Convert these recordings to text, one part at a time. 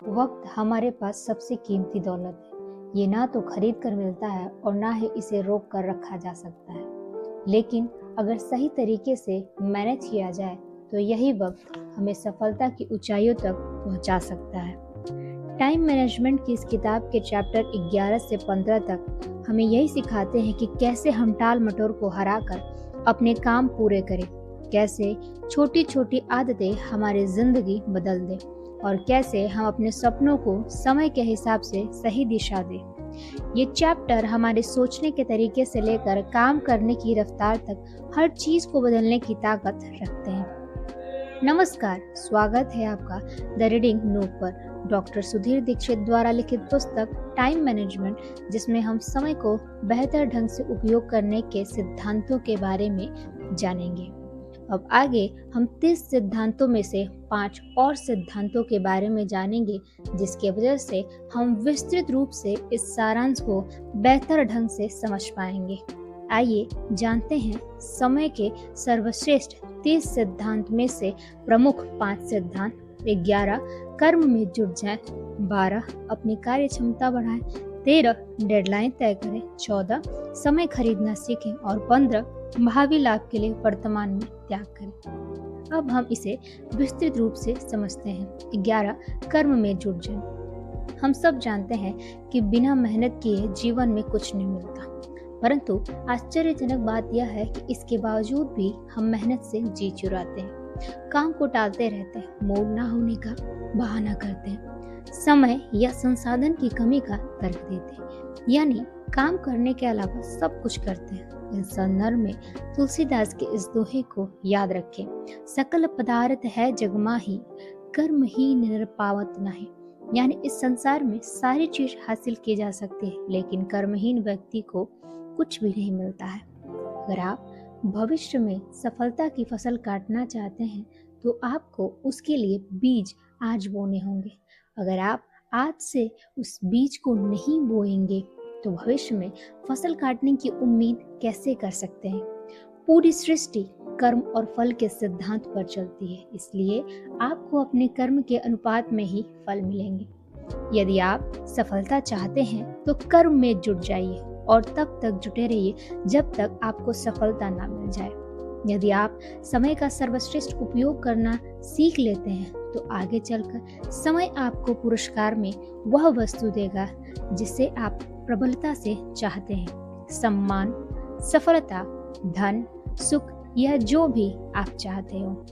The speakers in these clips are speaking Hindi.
वक्त हमारे पास सबसे कीमती दौलत है। ये ना तो खरीद कर मिलता है और ना ही इसे रोक कर रखा जा सकता है। लेकिन अगर सही तरीके से मैनेज किया जाए तो यही वक्त हमें सफलता की ऊंचाइयों तक पहुंचा सकता है। टाइम मैनेजमेंट की इस किताब के चैप्टर 11 से 15 तक हमें यही सिखाते हैं कि कैसे हम टाल मटोर को हराकर अपने काम पूरे करें, कैसे छोटी छोटी आदतें हमारी जिंदगी बदल दें और कैसे हम अपने सपनों को समय के हिसाब से सही दिशा दें। ये चैप्टर हमारे सोचने के तरीके से लेकर काम करने की रफ्तार तक हर चीज को बदलने की ताकत रखते हैं। नमस्कार, स्वागत है आपका द रीडिंग नोट पर डॉक्टर सुधीर दीक्षित द्वारा लिखित पुस्तक टाइम मैनेजमेंट, जिसमें हम समय को बेहतर ढंग से उपयोग करने के सिद्धांतों के बारे में जानेंगे। अब आगे हम 30 सिद्धांतों में से 5 और सिद्धांतों के बारे में जानेंगे, जिसके वजह से हम विस्तृत रूप से इस सारांश को बेहतर ढंग से समझ पाएंगे। आइए जानते हैं समय के सर्वश्रेष्ठ 30 सिद्धांत में से प्रमुख 5 सिद्धांत। 11 कर्म में जुट जाएं, 12 अपनी कार्य क्षमता बढ़ाएं, 13 डेडलाइन तय करें, 14 समय खरीदना सीखें और 15 भावी लाभ के लिए वर्तमान में त्याग करें। अब हम इसे विस्तृत रूप से समझते हैं। 11 कर्म में जुट जाएं। हम सब जानते हैं कि बिना मेहनत किए जीवन में कुछ नहीं मिलता, परंतु आश्चर्यजनक बात यह है कि इसके बावजूद भी हम मेहनत से जी चुराते हैं, काम को टालते रहते हैं, मूड ना होने का बहाना करते हैं, समय या संसाधन की कमी का तर्क देते हैं, यानी काम करने के अलावा सब कुछ करते हैं। इस संदर्भ में तुलसीदास के इस दोहे को याद रखें, सकल पदार्थ है जगमाही, कर्म ही निरपावत नहीं। यानी इस संसार में सारी चीज हासिल की जा सकती है, लेकिन कर्महीन व्यक्ति को कुछ भी नहीं मिलता है। अगर आप भविष्य में सफलता की फसल काटना चाहते हैं तो आपको उसके लिए बीज आज बोने होंगे। अगर आप आज से उस बीज को नहीं बोएंगे तो भविष्य में फसल काटने की उम्मीद कैसे कर सकते हैं। पूरी सृष्टि कर्म और फल के सिद्धांत पर चलती है, इसलिए आपको अपने कर्म के अनुपात में ही फल मिलेंगे। यदि आप सफलता चाहते हैं तो कर्म में जुट जाइए और तब तक जुटे रहिए जब तक आपको सफलता ना मिल जाए। यदि आप समय का सर्वश्रेष्ठ उपयोग करना सीख लेते हैं तो आगे चलकर समय आपको पुरस्कार में वह वस्तु देगा जिसे आप प्रबलता से चाहते हैं। सम्मान, सफलता, धन, सुख, यह जो भी आप चाहते हो।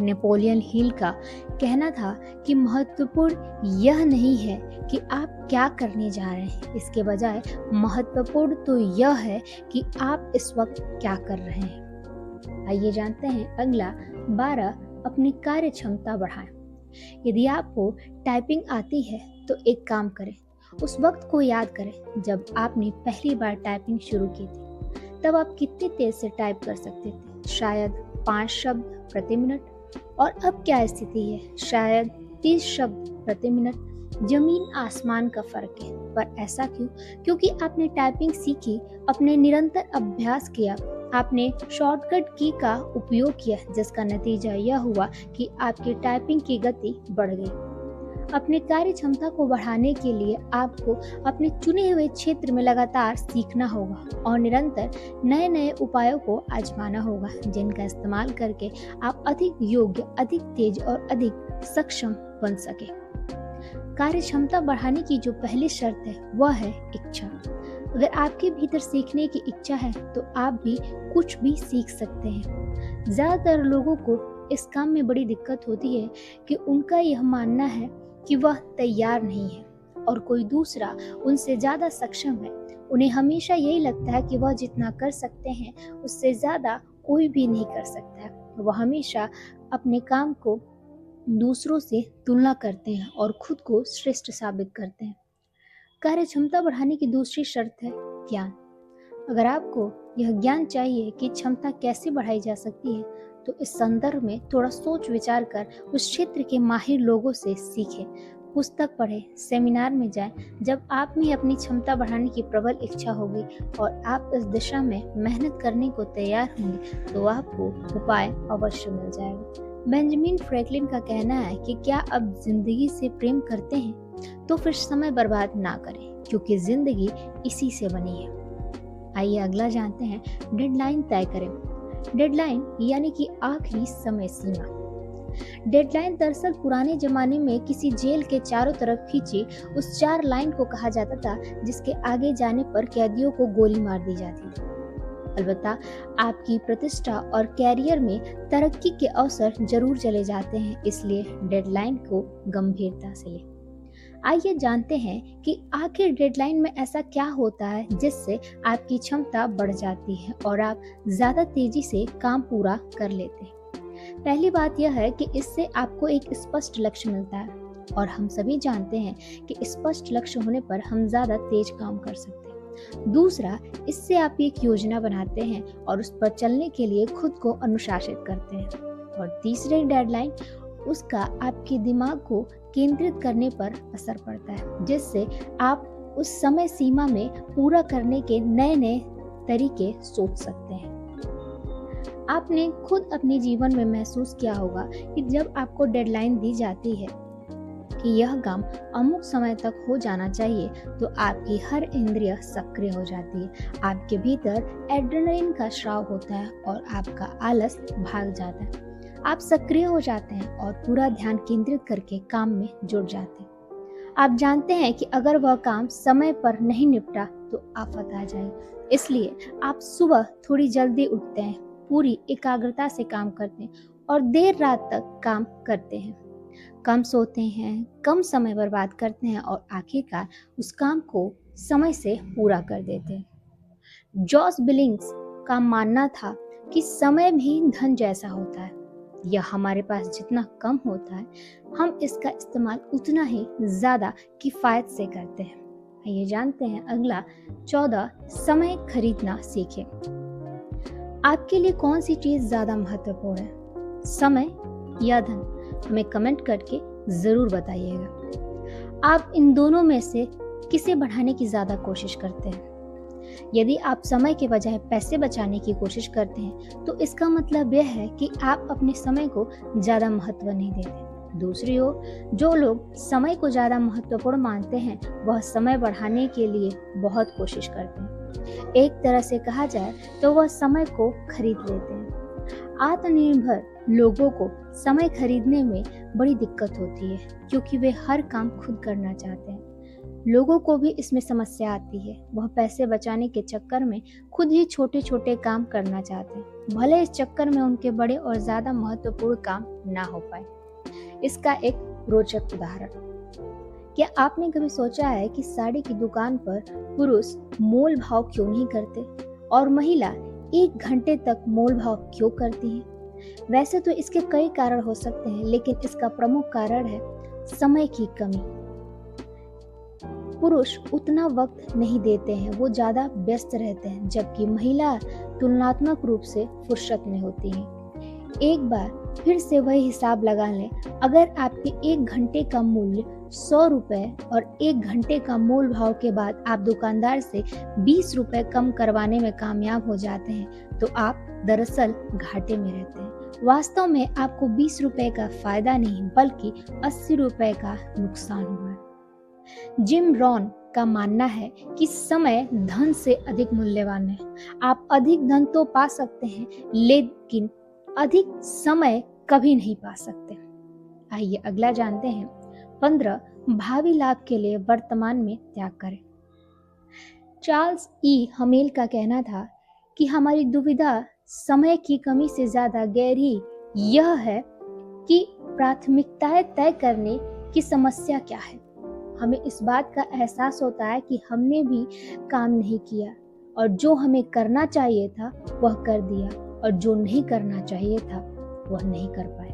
नेपोलियन हिल का कहना था कि महत्वपूर्ण यह नहीं है कि आप क्या करने जा रहे हैं, इसके बजाय महत्वपूर्ण तो यह है कि आप इस वक्त क्या कर रहे हैं। आइए जानते हैं अगला 12 अपनी कार्य क्षमता बढ़ाएं। यदि आपको टाइपिंग आती है तो एक काम करें, उस वक्त को याद करें जब आपने पहली बार टाइपिंग शुरू की थी। तब आप कितनी तेज से टाइप कर सकते थे? शायद 5 शब्द प्रति मिनट। और अब क्या स्थिति है? शायद 30 शब्द प्रति मिनट। जमीन आसमान का फर्क है। पर ऐसा क्यों? क्योंकि आपने टाइपिंग सीखी, अपने निरंतर अभ्यास किया, आपने शॉर्टकट की का उपयोग किया, जिसका नतीजा यह हुआ कि आपकी टाइपिंग की गति बढ़ गई। अपने कार्य क्षमता को बढ़ाने के लिए आपको अपने चुने हुए क्षेत्र में लगातार सीखना होगा और निरंतर नए नए उपायों को आजमाना होगा, जिनका इस्तेमाल करके आप अधिक योग्य, अधिक तेज और अधिक सक्षम बन सके। कार्य क्षमता बढ़ाने की जो पहली शर्त है वह है इच्छा। अगर आपके भीतर सीखने की इच्छा है तो आप भी कुछ भी सीख सकते हैं। ज्यादातर लोगों को इस काम में बड़ी दिक्कत होती है कि उनका यह मानना है कि वह तैयार नहीं है और कोई दूसरा उनसे ज्यादा सक्षम है। उन्हें हमेशा यही लगता है कि वह जितना कर सकते हैं उससे ज्यादा कोई भी नहीं कर सकता है। वह हमेशा अपने काम को दूसरों से तुलना करते हैं और खुद को श्रेष्ठ साबित करते हैं। कार्य क्षमता बढ़ाने की दूसरी शर्त है ज्ञान। अगर आपको यह ज्ञान चाहिए कि क्षमता कैसे बढ़ाई जा सकती है तो इस संदर्भ में थोड़ा सोच विचार कर उस क्षेत्र के माहिर लोगों से सीखें, पुस्तक पढ़ें, सेमिनार में जाएं। जब आप में अपनी क्षमता बढ़ाने की प्रबल इच्छा होगी और आप इस दिशा में मेहनत करने को तैयार होंगे तो आपको उपाय अवश्य मिल जाएगा। बेंजामिन फ्रैंकलिन का कहना है कि क्या अब जिंदगी से प्रेम करते हैं तो फिर समय बर्बाद ना करें, क्योंकि जिंदगी इसी से बनी है। आइए अगला जानते हैं, डेडलाइन तय करें। डेडलाइन यानी कि आखिरी समय सीमा। डेडलाइन दरअसल पुराने जमाने में किसी जेल के चारों तरफ खींची उस 4 लाइन को कहा जाता था, जिसके आगे जाने पर कैदियों को गोली मार दी जाती थी। अलबत्ता आपकी प्रतिष्ठा और कैरियर में तरक्की के अवसर जरूर चले जाते हैं, इसलिए डेडलाइन को गंभीरता से लें। आइए जानते हैं कि आखिर डेडलाइन में ऐसा क्या होता है जिससे आपकी क्षमता बढ़ जाती है और आप ज्यादा तेजी से काम पूरा कर लेते हैं। पहली बात यह है कि इससे आपको एक स्पष्ट लक्ष्य मिलता है, और हम सभी जानते हैं कि स्पष्ट लक्ष्य होने पर हम ज्यादा तेज काम कर सकते हैं। दूसरा, इससे आप एक योजना बनाते हैं और उस पर चलने के लिए खुद को अनुशासित करते हैं। और तीसरे, डेडलाइन उसका आपके दिमाग को केंद्रित करने पर असर पड़ता है, जिससे आप उस समय सीमा में पूरा करने के नए नए तरीके सोच सकते हैं। आपने खुद अपने जीवन में महसूस किया होगा कि जब आपको डेडलाइन दी जाती है कि यह काम अमुक समय तक हो जाना चाहिए, तो आपकी हर इंद्रिय सक्रिय हो जाती है, आपके भीतर एड्रेनलिन का स्राव होता है और आपका आलस भाग जाता है। आप सक्रिय हो जाते हैं और पूरा ध्यान केंद्रित करके काम में जुट जाते हैं। आप जानते हैं कि अगर वह काम समय पर नहीं निपटा तो आफत आ जाएगी, इसलिए आप सुबह थोड़ी जल्दी उठते हैं, पूरी एकाग्रता से काम करते हैं और देर रात तक काम करते हैं। कम सोते हैं, कम समय बर्बाद करते हैं और आखिरकार उस काम को समय से पूरा कर देते हैं। जॉस बिलिंग्स का मानना था कि समय भी धन जैसा होता है, यह हमारे पास जितना कम होता है हम इसका इस्तेमाल उतना ही ज्यादा किफायत से करते हैं। आइए जानते हैं अगला 14, समय खरीदना सीखें। आपके लिए कौन सी चीज ज्यादा महत्वपूर्ण है, समय या धन? हमें कमेंट करके जरूर बताइएगा। आप इन दोनों में से किसे बढ़ाने की ज्यादा कोशिश करते हैं? यदि आप समय के बजाय पैसे बचाने की कोशिश करते हैं तो इसका मतलब यह है कि आप अपने समय को ज्यादा महत्व नहीं देते। दूसरी ओर, जो लोग समय को ज्यादा महत्वपूर्ण मानते हैं वह समय बढ़ाने के लिए बहुत कोशिश करते हैं। एक तरह से कहा जाए तो वह समय को खरीद लेते हैं। आत्मनिर्भर लोगों को समय खरीदने में बड़ी दिक्कत होती है, क्योंकि वे हर काम खुद करना चाहते हैं। लोगों को भी इसमें समस्या आती है, वह पैसे बचाने के चक्कर में खुद ही छोटे छोटे काम करना चाहते हैं, भले इस चक्कर में उनके बड़े और ज्यादा महत्वपूर्ण काम ना हो पाए। इसका एक रोचक उदाहरण, क्या आपने कभी सोचा है कि साड़ी की दुकान पर पुरुष मोल भाव क्यों नहीं करते और महिला 1 घंटे तक मोल भाव क्यों करती है? वैसे तो इसके कई कारण हो सकते हैं, लेकिन इसका प्रमुख कारण है समय की कमी। पुरुष उतना वक्त नहीं देते हैं, वो ज्यादा व्यस्त रहते हैं, जबकि महिला तुलनात्मक रूप से फुर्सत में होती हैं। एक बार फिर से वही हिसाब लगा लें, अगर आपके 1 घंटे का मूल्य 100 रुपए और 1 घंटे का मोल भाव के बाद आप दुकानदार से 20 रुपए कम करवाने में कामयाब हो जाते हैं तो आप दरअसल घाटे में रहते हैं। वास्तव में आपको 20 रुपए का फायदा नहीं बल्कि 80 रुपए का नुकसान हुआ है। जिम रॉन का मानना है कि समय धन से अधिक मूल्यवान है। आप अधिक धन तो पा सकते हैं, लेकिन अधिक समय कभी नहीं पा सकते। आइए अगला जानते हैं 15, भावी लाभ के लिए वर्तमान में त्याग करें। चार्ल्स ई हमेल का कहना था कि हमारी दुविधा समय की कमी से ज्यादा गहरी यह है कि प्राथमिकताएं तय करने की समस्या क्या है। हमें इस बात का एहसास होता है कि हमने भी काम नहीं किया और जो हमें करना चाहिए था वह कर दिया और जो नहीं करना चाहिए था वह नहीं कर पाए।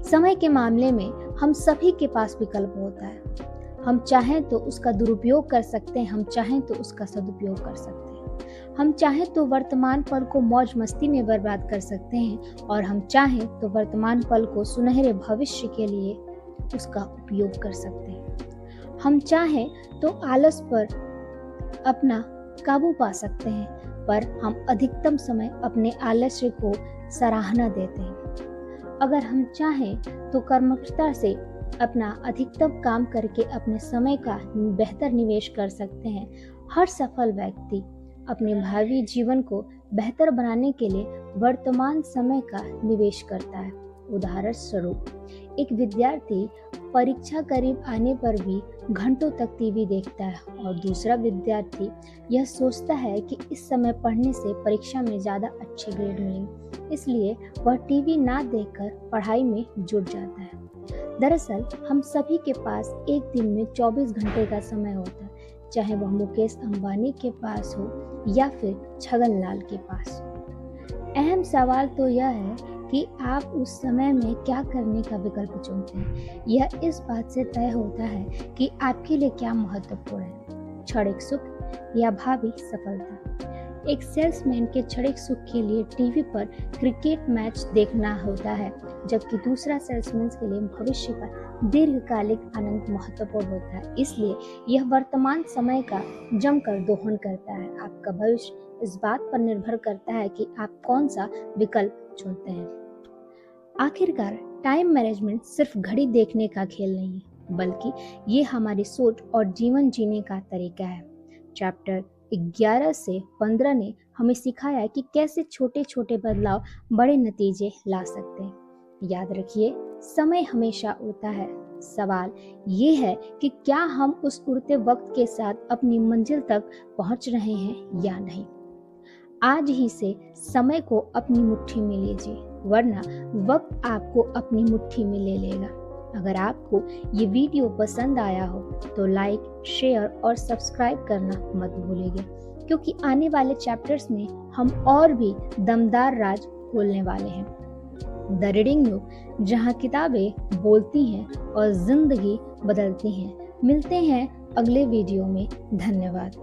समय के मामले में हम सभी के पास विकल्प होता है। हम चाहें तो उसका दुरुपयोग कर सकते हैं, हम चाहें तो उसका सदुपयोग कर सकते हैं। हम चाहें तो वर्तमान पल को मौज मस्ती में बर्बाद कर सकते हैं और हम चाहें तो वर्तमान पल को सुनहरे भविष्य के लिए उसका उपयोग कर सकते हैं। हम चाहें तो आलस पर अपना काबू पा सकते हैं, पर हम अधिकतम समय अपने आलस्य को सराहना देते हैं। अगर हम चाहें तो कर्मठता से अपना अधिकतम काम करके अपने समय का बेहतर निवेश कर सकते हैं। हर सफल व्यक्ति अपने भावी जीवन को बेहतर बनाने के लिए वर्तमान समय का निवेश करता है। उदाहरण स्वरूप, एक विद्यार्थी परीक्षा करीब आने पर भी घंटों तक टीवी देखता है और दूसरा विद्यार्थी यह सोचता है कि इस समय पढ़ने से परीक्षा में ज़्यादा अच्छे ग्रेड मिलेंगे, इसलिए वह टीवी ना देखकर पढ़ाई में जुट जाता है। दरअसल हम सभी के पास एक दिन में 24 घंटे का समय होता है, चाहे वह मुकेश अंबानी के पास हो या फिर छगनलाल के पास हो। अहम सवाल तो यह है कि आप उस समय में क्या करने का विकल्प चुनते हैं। यह इस बात से तय होता है कि आपके लिए क्या महत्वपूर्ण है, क्षणिक सुख या भावी सफलता। एक सेल्समैन के क्षणिक सुख के लिए टीवी पर क्रिकेट मैच देखना होता है, जबकि दूसरा सेल्समैन के लिए भविष्य का दीर्घकालिक आनंद महत्वपूर्ण होता है। इसलिए यह वर्तमान समय का जमकर दोहन करता है। आपका भविष्य इस बात पर निर्भर करता है कि आप कौन सा विकल्प चुनते हैं। आखिरकार टाइम मैनेजमेंट सिर्फ घड़ी देखने का खेल नहीं है, बल्कि ये हमारी सोच और जीवन जीने का तरीका है। चैप्टर 11 से 15 ने हमें सिखाया है कि कैसे छोटे छोटे बदलाव बड़े नतीजे ला सकते हैं। याद रखिए, समय हमेशा उड़ता है। सवाल ये है कि क्या हम उस उड़ते वक्त के साथ अपनी मंजिल तक पहुंच रहे हैं या नहीं। आज ही से समय को अपनी मुट्ठी में लीजिए, वरना वक्त आपको अपनी मुट्ठी में ले लेगा। अगर आपको ये वीडियो पसंद आया हो तो लाइक, शेयर और सब्सक्राइब करना मत भूलिएगा, क्योंकि आने वाले चैप्टर्स में हम और भी दमदार राज खोलने वाले हैं। द रीडिंग नूक, जहाँ किताबें बोलती हैं और जिंदगी बदलती हैं। मिलते हैं अगले वीडियो में। धन्यवाद।